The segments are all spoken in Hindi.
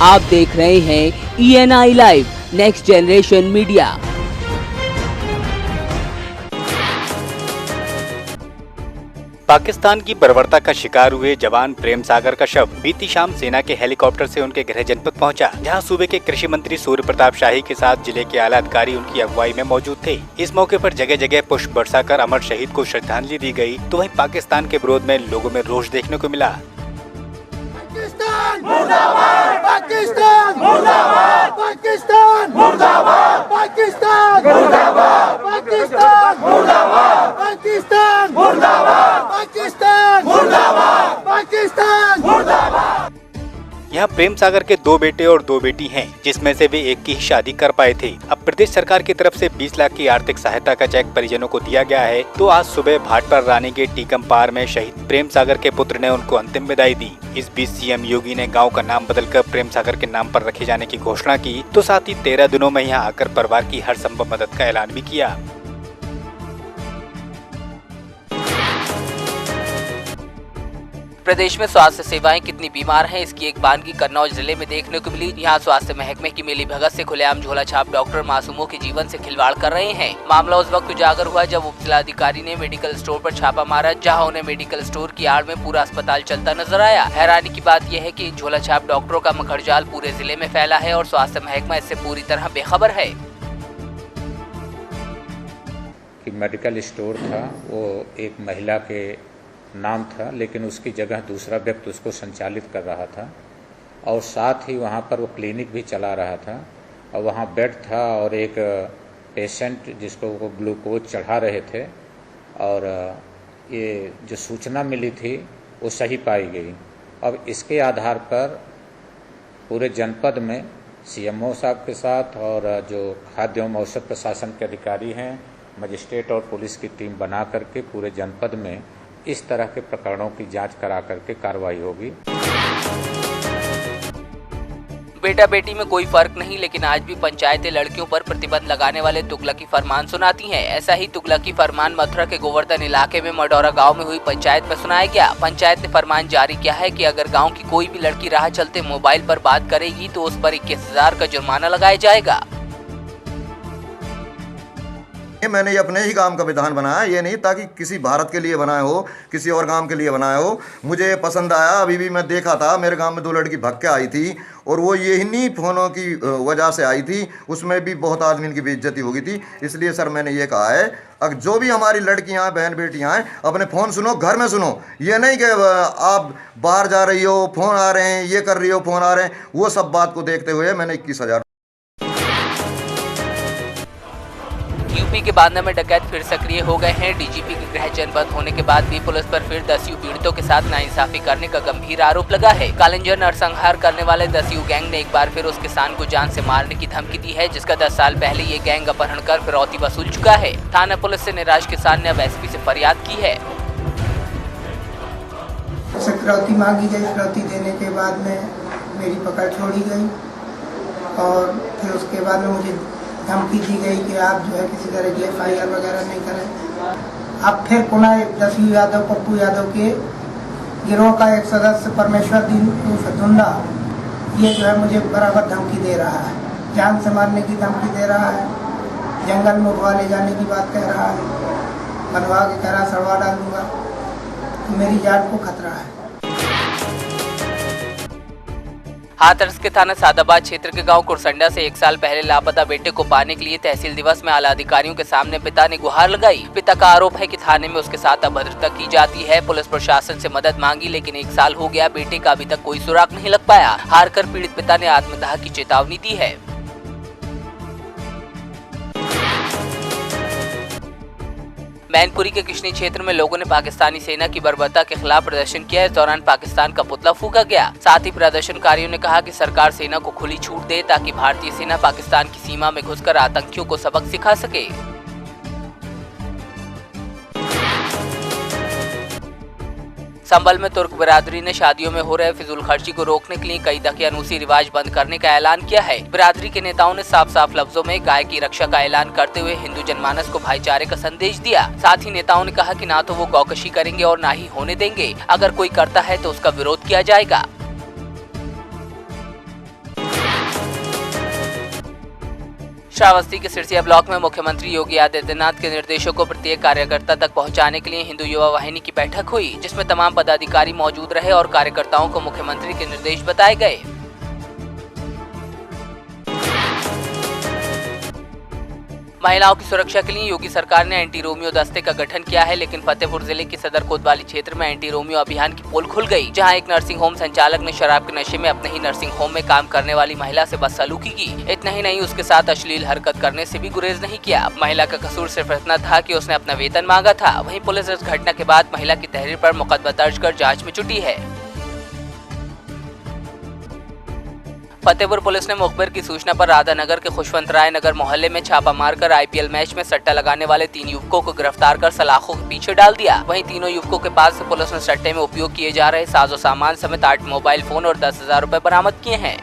आप देख रहे हैं ENI live next generation media. Pakistan की बर्बरता का शिकार हुए जवान प्रेम सागर का शव बीती शाम सेना के हेलीकॉप्टर से उनके गृह जनपद पहुंचा, जहां सूबे के कृषि मंत्री सूर्य प्रताप शाही के साथ जिले के आला अधिकारी उनकी अगुवाई में मौजूद थे। इस मौके पर जगह जगह पुष्प बरसाकर अमर शहीद को श्रद्धांजलि दी गई, तो वहीं पाकिस्तान के विरोध में लोगों में रोष देखने को मिला। पाकिस्तान मुर्दाबाद, पाकिस्तान मुर्दाबाद, पाकिस्तान मुर्दाबाद, पाकिस्तान मुर्दाबाद, पाकिस्तान मुर्दाबाद, पाकिस्तान मुर्दाबाद, पाकिस्तान मुर्दाबाद, पाकिस्तान मुर्दाबाद। यहाँ प्रेम सागर के 2 बेटे और 2 बेटी हैं, जिसमें से वे एक की ही शादी कर पाए थे। अब प्रदेश सरकार की तरफ से 20 लाख की आर्थिक सहायता का चेक परिजनों को दिया गया है। तो आज सुबह भाटपार रानी के टीकमपार में शहीद प्रेम सागर के पुत्र ने उनको अंतिम विदाई दी। इस बीच सीएम योगी ने गांव का नाम बदलकर प्रेम सागर के नाम पर रखे जाने की घोषणा की, तो साथ ही 13 दिनों में यहाँ आकर परिवार की हर संभव मदद का ऐलान भी किया। प्रदेश में स्वास्थ्य सेवाएं कितनी बीमार हैं, इसकी एक बानगी कन्नौज जिले में देखने को मिली। यहाँ स्वास्थ्य महकमे की मिली भगत से खुलेआम झोला छाप डॉक्टर मासूमों के जीवन से खिलवाड़ कर रहे हैं। मामला उस वक्त उजागर हुआ जब उप जिलाधिकारी ने मेडिकल स्टोर पर छापा मारा, जहां उन्हें मेडिकल स्टोर की आड़ में पूरा अस्पताल चलता नजर आया। हैरानी की बात यह है कि झोला छाप डॉक्टरों का मखड़जाल पूरे जिले में फैला है और स्वास्थ्य महकमा इससे पूरी तरह बेखबर है। मेडिकल स्टोर था वो एक महिला के नाम था, लेकिन उसकी जगह दूसरा व्यक्ति उसको संचालित कर रहा था और साथ ही वहाँ पर वो क्लिनिक भी चला रहा था और वहाँ बेड था और एक पेशेंट जिसको वो ग्लूकोज चढ़ा रहे थे और ये जो सूचना मिली थी वो सही पाई गई। अब इसके आधार पर पूरे जनपद में सीएमओ साहब के साथ और जो खाद्य एवं औषध प्रशासन के अधिकारी हैं, मजिस्ट्रेट और पुलिस की टीम बना करके पूरे जनपद में इस तरह के प्रकरणों की जांच करा करके कार्रवाई होगी। बेटा बेटी में कोई फर्क नहीं, लेकिन आज भी पंचायतें लड़कियों पर प्रतिबंध लगाने वाले तुगलकी फरमान सुनाती हैं। ऐसा ही तुगलकी फरमान मथुरा के गोवर्धन इलाके में मडौरा गांव में हुई पंचायत में सुनाया गया। पंचायत ने फरमान जारी किया है कि अगर गांव की कोई भी लड़की राह चलते मोबाइल पर बात करेगी तो उस पर 21,000 का जुर्माना लगाया जाएगा। मैंने ये अपने ही काम का विधान बनाया, ये नहीं ताकि किसी भारत के लिए बनाया हो, किसी और काम के लिए बनाया हो। मुझे पसंद आया। अभी भी मैं देखा था, मेरे गांव में 2 लड़की भाग के आई थी और वो यही फोनों की वजह से आई थी। उसमें भी बहुत आदमी की बेइज्जती हो गई थी। इसलिए सर मैंने ये कहा है, अगर जो भी हमारी लड़कियां बहन बेटियां हैं, अपने फ़ोन सुनो, घर में सुनो। ये नहीं कि आप बाहर जा रही हो, फ़ोन आ रहे हैं, ये कर रही हो, फ़ोन आ रहे हैं। वो सब बात को देखते हुए मैंने 21,000। यूपी के बांदा में डकैत फिर सक्रिय हो गए हैं। डीजीपी के गृह जनपद होने के बाद भी पुलिस पर फिर 10 पीड़ितों के साथ नाइंसाफी करने का गंभीर आरोप लगा है। कालिंजर नरसंहार करने वाले 10 गैंग ने एक बार फिर उस किसान को जान से मारने की धमकी दी है, जिसका 10 साल पहले ये गैंग अपहरण कर फिरौती वसूल चुका है। थाना पुलिस से निराश किसान ने अब एसपी से फरियाद की है। फिरौती मांगी गई, फिरौती देने के बाद में मेरी पकड़ छोड़ी गई और फिर उसके बाद में मुझे धमकी दी गई कि आप जो है किसी तरह की FIR वगैरह नहीं करें। अब फिर पुनः 10 यादव, पप्पू यादव के गिरोह का एक सदस्य परमेश्वर दीन धुंडा, ये जो है मुझे बराबर धमकी दे रहा है, जान से मारने की धमकी दे रहा है, जंगल में उठवा ले जाने की बात कह रहा है, बनवा के कह रहा सड़वा डालूंगा। मेरी जान को खतरा है। हाथरस के थाना सादाबाद क्षेत्र के गांव कुरसंडा से 1 साल पहले लापता बेटे को पाने के लिए तहसील दिवस में आला अधिकारियों के सामने पिता ने गुहार लगाई। पिता का आरोप है कि थाने में उसके साथ अभद्रता की जाती है। पुलिस प्रशासन से मदद मांगी, लेकिन 1 साल हो गया, बेटे का अभी तक कोई सुराग नहीं लग पाया। हार कर पीड़ित पिता ने आत्मदाह की चेतावनी दी है। मैनपुरी के किशनी क्षेत्र में लोगों ने पाकिस्तानी सेना की बर्बरता के खिलाफ प्रदर्शन किया। इस दौरान पाकिस्तान का पुतला फूंका गया। साथ ही प्रदर्शनकारियों ने कहा कि सरकार सेना को खुली छूट दे ताकि भारतीय सेना पाकिस्तान की सीमा में घुसकर आतंकियों को सबक सिखा सके। संभल में तुर्क बिरादरी ने शादियों में हो रहे फिजूल खर्ची को रोकने के लिए कई दकियानूसी रिवाज बंद करने का ऐलान किया है। बिरादरी के नेताओं ने साफ साफ लफ्जों में गाय की रक्षा का ऐलान करते हुए हिंदू जनमानस को भाईचारे का संदेश दिया। साथ ही नेताओं ने कहा कि ना तो वो गौकशी करेंगे और ना ही होने देंगे। अगर कोई करता है तो उसका विरोध किया जाएगा। श्रावस्ती के सिरसिया ब्लॉक में मुख्यमंत्री योगी आदित्यनाथ के निर्देशों को प्रत्येक कार्यकर्ता तक पहुंचाने के लिए हिंदू युवा वाहिनी की बैठक हुई, जिसमें तमाम पदाधिकारी मौजूद रहे और कार्यकर्ताओं को मुख्यमंत्री के निर्देश बताए गए। महिलाओं की सुरक्षा के लिए योगी सरकार ने एंटी रोमियो दस्ते का गठन किया है, लेकिन फतेहपुर जिले की सदर कोतवाली क्षेत्र में एंटी रोमियो अभियान की पोल खुल गई, जहां एक नर्सिंग होम संचालक ने शराब के नशे में अपने ही नर्सिंग होम में काम करने वाली महिला से बदसलूकी की। इतना ही नहीं, उसके साथ अश्लील हरकत करने से भी गुरेज नहीं किया। महिला का कसूर सिर्फ इतना था कि उसने अपना वेतन मांगा था। वहीं पुलिस इस घटना के बाद महिला की तहरीर पर मुकदमा दर्ज कर जाँच में जुटी है। फतेहपुर पुलिस ने मुखबिर की सूचना पर राधानगर के खुशवंत राय नगर मोहल्ले में छापा मारकर आईपीएल मैच में सट्टा लगाने वाले 3 युवकों को गिरफ्तार कर सलाखों के पीछे डाल दिया। वहीं तीनों युवकों के पास से पुलिस ने सट्टे में उपयोग किए जा रहे साजो सामान समेत 8 मोबाइल फोन और 10,000 रुपए बरामद किए हैं।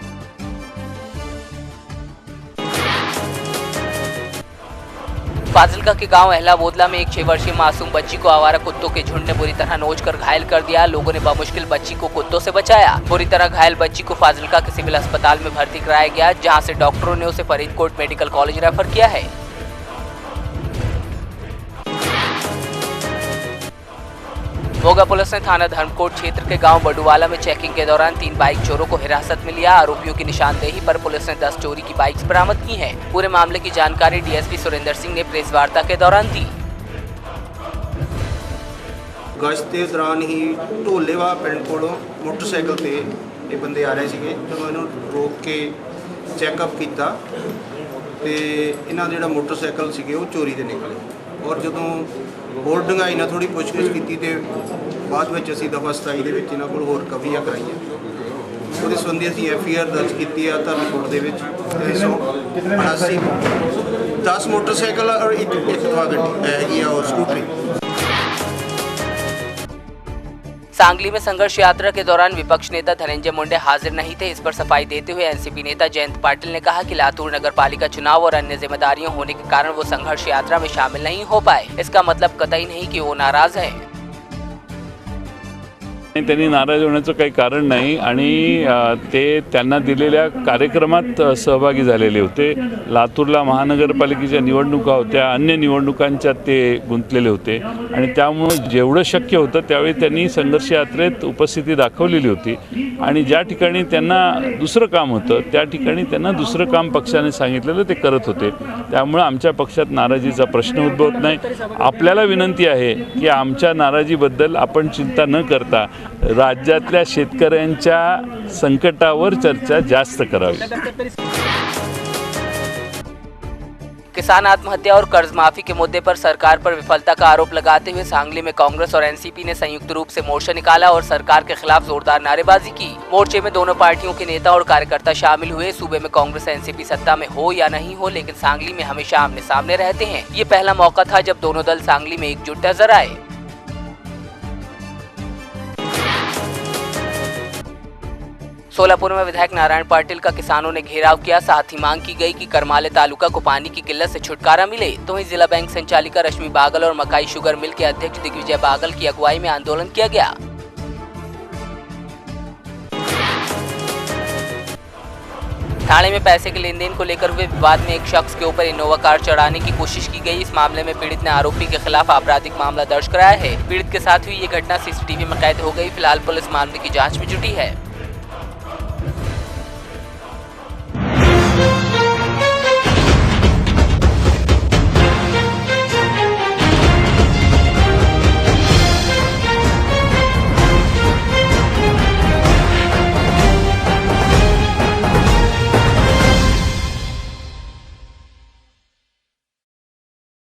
फाजिल्का के गांव अहला बोदला में एक 6 वर्षीय मासूम बच्ची को आवारा कुत्तों के झुंड ने बुरी तरह नोचकर घायल कर दिया। लोगों ने बमुश्किल बच्ची को कुत्तों से बचाया। बुरी तरह घायल बच्ची को फाजिल्का के सिविल अस्पताल में भर्ती कराया गया, जहां से डॉक्टरों ने उसे फरीदकोट मेडिकल कॉलेज रेफर किया है। मोगा पुलिस ने थाना धर्मकोट क्षेत्र के गांव बडुवाला में चेकिंग के दौरान 3 बाइक चोरों को हिरासत में लिया। आरोपियों की निशानदेही पर पुलिस ने 10 चोरी की बाइक्स बरामद की हैं। पूरे मामले की जानकारी डीएसपी सुरेंद्र सिंह ने प्रेस वार्ता के दौरान दी। गश्त के दौरान ही ढोलेवा पिंड कोलों मोटरसाइकिल पे ये बंदे आ रहे थे, तो मैं रोक के चैकअप किया तो इन्हों जो मोटरसाइकिल से वो चोरी के निकले। और जो होर ढंगाई ना थोड़ी पुछगिछ की तो बाद में असी दफा 27 के इन्हों को होर कवरियां कराई। वो संबंधी असी FIR दर्ज की है धर्मकोट के 10 मोटरसाइकिल और एक गड्डी है और स्कूटरी। सांगली में संघर्ष यात्रा के दौरान विपक्ष नेता धनंजय मुंडे हाजिर नहीं थे। इस पर सफाई देते हुए एनसीपी नेता जयंत पाटिल ने कहा कि लातूर नगर पालिका चुनाव और अन्य जिम्मेदारियां होने के कारण वो संघर्ष यात्रा में शामिल नहीं हो पाए। इसका मतलब कतई नहीं कि वो नाराज है। त्यांनी नाराज होण्याचं काही कारण नाही आणि ते त्यांना दिलेल्या कार्यक्रमात सहभागी झालेले होते। लातूरला महानगरपालिकेच्या निवडणुका होत्या, अन्य निवडणुकांच्यात ते गुंतलेले होते आणि त्यामुळे जेवढं शक्य होतं त्यावेळी त्यांनी संघर्ष यात्रेत उपस्थिती दाखवलेली होती आणि ज्या ठिकाणी त्यांना दुसरं काम होतं त्या ठिकाणी त्यांना दुसरं काम पक्षाने सांगितलेलं ते करत होते। त्यामुळे आमच्या पक्षात नाराजीचा प्रश्न उद्भवत नाही। आपल्याला विनंती आहे की आमच्या नाराजीबद्दल आपण चिंता न करता राज्यातल्या शेतकऱ्यांच्या संकटावर चर्चा जास्त करावी। किसान आत्महत्या और कर्ज माफी के मुद्दे पर सरकार पर विफलता का आरोप लगाते हुए सांगली में कांग्रेस और एनसीपी ने संयुक्त रूप से मोर्चा निकाला और सरकार के खिलाफ जोरदार नारेबाजी की। मोर्चे में दोनों पार्टियों के नेता और कार्यकर्ता शामिल हुए। सूबे में कांग्रेस एनसीपी सत्ता में हो या नहीं हो, लेकिन सांगली में हमेशा आमने सामने रहते हैं। ये पहला मौका था जब दोनों दल सांगली में एकजुट नजर आए। सोलापुर में विधायक नारायण पाटिल का किसानों ने घेराव किया। साथ ही मांग की गई कि करमाले तालुका को पानी की किल्लत से छुटकारा मिले। तो वहीं जिला बैंक संचालिका रश्मि बागल और मकाई शुगर मिल के अध्यक्ष दिग्विजय बागल की अगुवाई में आंदोलन किया गया। थाने में पैसे के लेन देन को लेकर हुए विवाद में एक शख्स के ऊपर इनोवा कार चढ़ाने की कोशिश की गई। इस मामले में पीड़ित ने आरोपी के खिलाफ आपराधिक मामला दर्ज कराया है। पीड़ित के साथ हुई ये घटना सीसीटीवी में कैद हो गई। फिलहाल पुलिस मामले की जांच में जुटी है।